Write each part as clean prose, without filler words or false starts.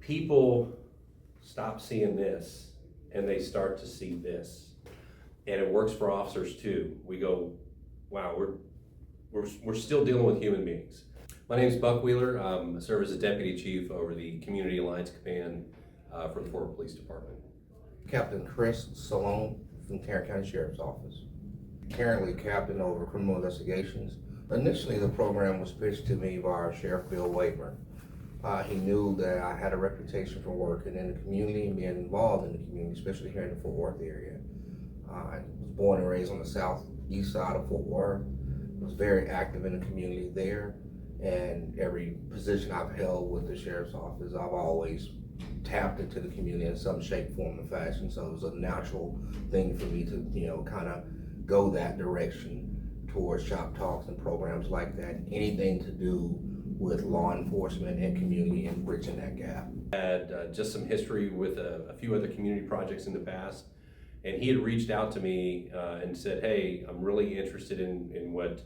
people stop seeing this and they start to see this. And it works for officers too. We go, wow, we're still dealing with human beings. My name is Buck Wheeler. I serve as a deputy chief over the Community Alliance Command for the Fort Police Department. Captain Chris Salone from Tarrant County Sheriff's Office. Currently captain over criminal investigations. Initially, the program was pitched to me by our Sheriff Bill Wayburn. He knew that I had a reputation for working in the community and being involved in the community, especially here in the Fort Worth area. I was born and raised on the southeast side of Fort Worth. Was very active in the community there, and every position I've held with the Sheriff's Office, I've always tapped into the community in some shape, form, and fashion. So it was a natural thing for me to, kind of go that direction towards shop talks and programs like that. Anything to do with law enforcement and community and bridging that gap. I had just some history with a few other community projects in the past, and he had reached out to me and said, hey, I'm really interested in what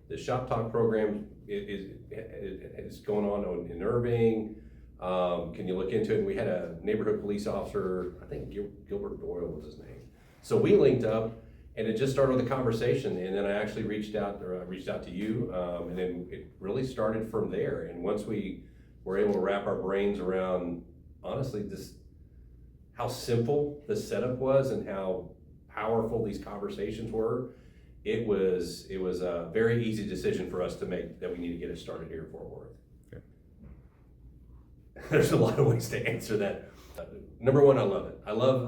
the shop talk program is going on in Irving. Can you look into it? And we had a neighborhood police officer, I think Gilbert Doyle was his name. So we linked up, and it just started with a conversation. And then I actually reached out to you, and then it really started from there. And once we were able to wrap our brains around, honestly, how simple the setup was and how powerful these conversations were, it was a very easy decision for us to make that we need to get it started here in Fort Worth. There's a lot of ways to answer that. Number one, I love it. I love,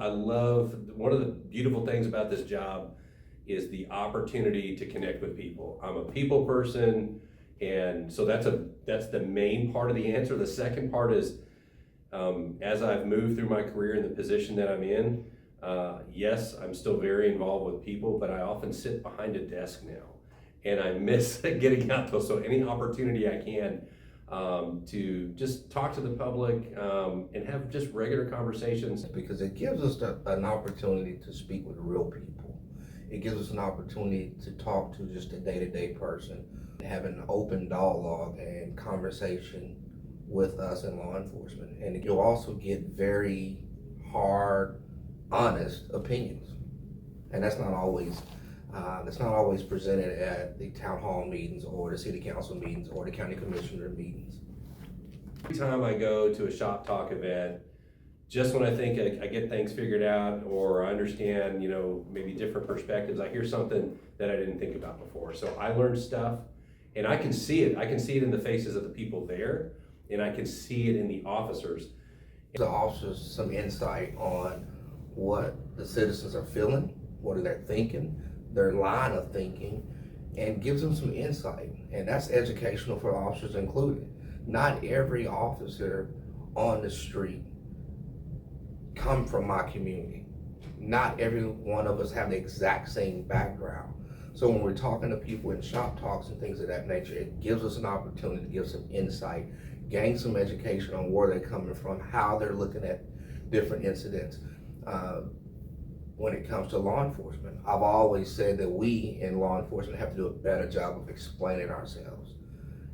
one of the beautiful things about this job is the opportunity to connect with people. I'm a people person, and so that's the main part of the answer. The second part is, as I've moved through my career in the position that I'm in, yes, I'm still very involved with people, but I often sit behind a desk now, and I miss getting out there. So any opportunity I can to just talk to the public and have just regular conversations. Because it gives us an opportunity to speak with real people. It gives us an opportunity to talk to just a day-to-day person, have an open dialogue and conversation with us in law enforcement. And you'll also get very hard, honest opinions. And that's not always presented at the town hall meetings or the city council meetings or the county commissioner meetings. Every time I go to a shop talk event, just when I think I get things figured out or I understand, maybe different perspectives, I hear something that I didn't think about before. So I learned stuff, and I can see it. I can see it in the faces of the people there, and I can see it in the officers. The officers some insight on what the citizens are feeling, what are they thinking, their line of thinking, and gives them some insight. And that's educational for officers included. Not every officer on the street come from my community. Not every one of us have the exact same background. So when we're talking to people in shop talks and things of that nature, it gives us an opportunity to give some insight, gain some education on where they're coming from, how they're looking at different incidents. When it comes to law enforcement, I've always said that we in law enforcement have to do a better job of explaining ourselves.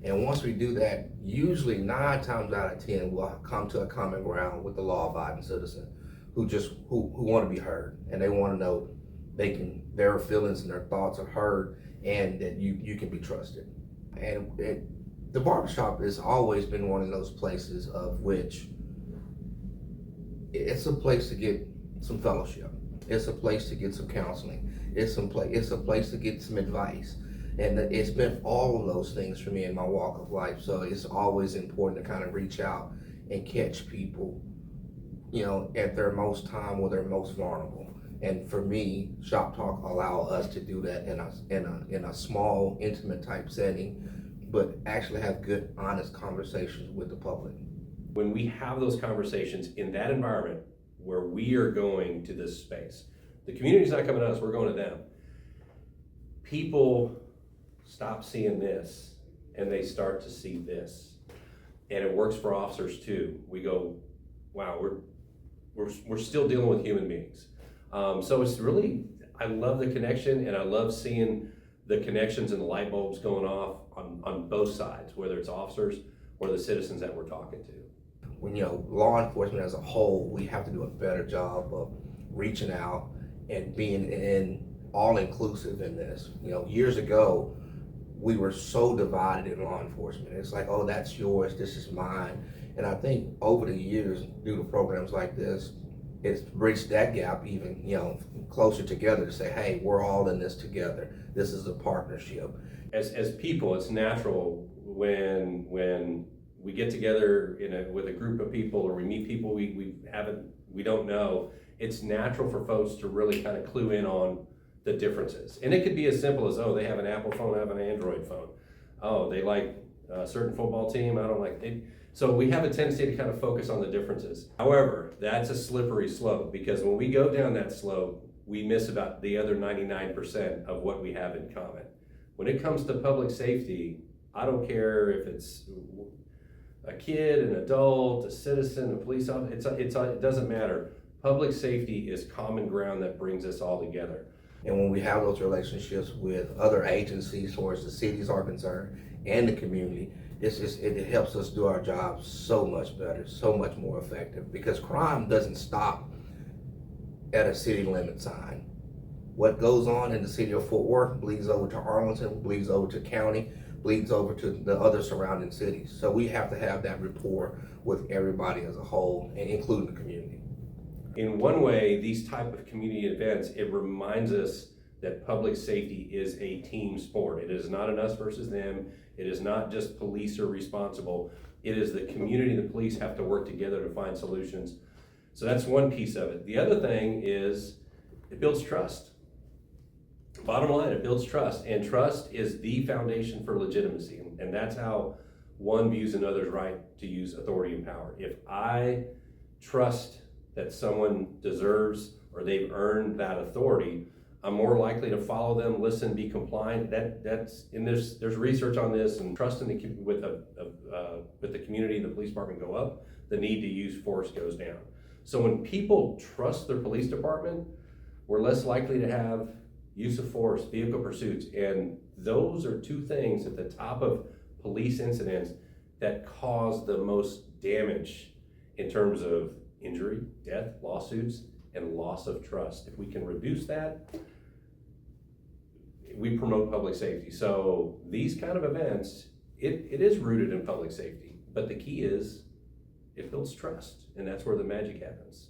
And once we do that, usually 9 times out of 10, we'll come to a common ground with the law-abiding citizen who want to be heard, and they want to know their feelings and their thoughts are heard, and that you can be trusted. And the barbershop has always been one of those places of which it's a place to get some fellowship. It's a place to get some counseling. It's a place to get some advice. And it's been all of those things for me in my walk of life. So it's always important to kind of reach out and catch people, at their most time where they're most vulnerable. And for me, shop talk allow us to do that in a small, intimate type setting, but actually have good, honest conversations with the public. When we have those conversations in that environment where we are going to this space, the community's not coming to us, we're going to them. People stop seeing this and they start to see this. And it works for officers too. We go, wow, we're still dealing with human beings. So it's really, I love the connection, and I love seeing the connections and the light bulbs going off on both sides, whether it's officers or the citizens that we're talking to. When, law enforcement as a whole, we have to do a better job of reaching out and being all inclusive in this. Years ago, we were so divided in law enforcement. It's like, oh, that's yours, this is mine. And I think over the years, due to programs like this, it's bridged that gap even, closer together to say, hey, we're all in this together. This is a partnership. As people, it's natural when we get together with a group of people, or we meet people we don't know. It's natural for folks to really kind of clue in on the differences. And it could be as simple as, oh, they have an Apple phone, I have an Android phone. Oh, they like a certain football team, I don't like it. So we have a tendency to kind of focus on the differences. However, that's a slippery slope, because when we go down that slope, we miss about the other 99% of what we have in common. When it comes to public safety, I don't care if it's a kid, an adult, a citizen, a police officer, it doesn't matter. Public safety is common ground that brings us all together. And when we have those relationships with other agencies, as far as the cities are concerned, and the community, it helps us do our jobs so much better, so much more effective, because crime doesn't stop at a city limit sign. What goes on in the city of Fort Worth bleeds over to Arlington, bleeds over to county, bleeds over to the other surrounding cities. So we have to have that rapport with everybody as a whole, and including the community. In one way, these type of community events, it reminds us that public safety is a team sport. It is not an us versus them. It is not just police are responsible. It is the community and the police have to work together to find solutions. So that's one piece of it. The other thing is it builds trust. Bottom line, it builds trust, and trust is the foundation for legitimacy, and that's how one views another's right to use authority and power. If I trust that someone deserves or they've earned that authority, I'm more likely to follow them, listen, be compliant. That's and there's research on this, and trust with the community, the police department go up, the need to use force goes down. So when people trust their police department, we're less likely to have use of force, vehicle pursuits, and those are two things at the top of police incidents that cause the most damage in terms of injury, death, lawsuits, and loss of trust. If we can reduce that, we promote public safety. So these kind of events, it is rooted in public safety, but the key is it builds trust, and that's where the magic happens.